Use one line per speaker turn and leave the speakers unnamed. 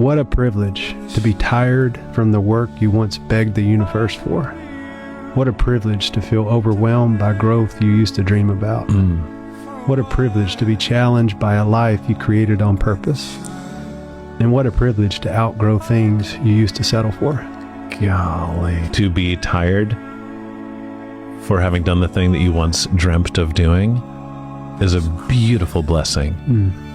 What a privilege to be tired from the work you once begged the universe for. What a privilege to feel overwhelmed by growth you used to dream about. What a privilege to be challenged by a life you created on purpose. And what a privilege to outgrow things you used to settle for.
Golly. To be tired for having done the thing that you once dreamt of doing is a beautiful blessing.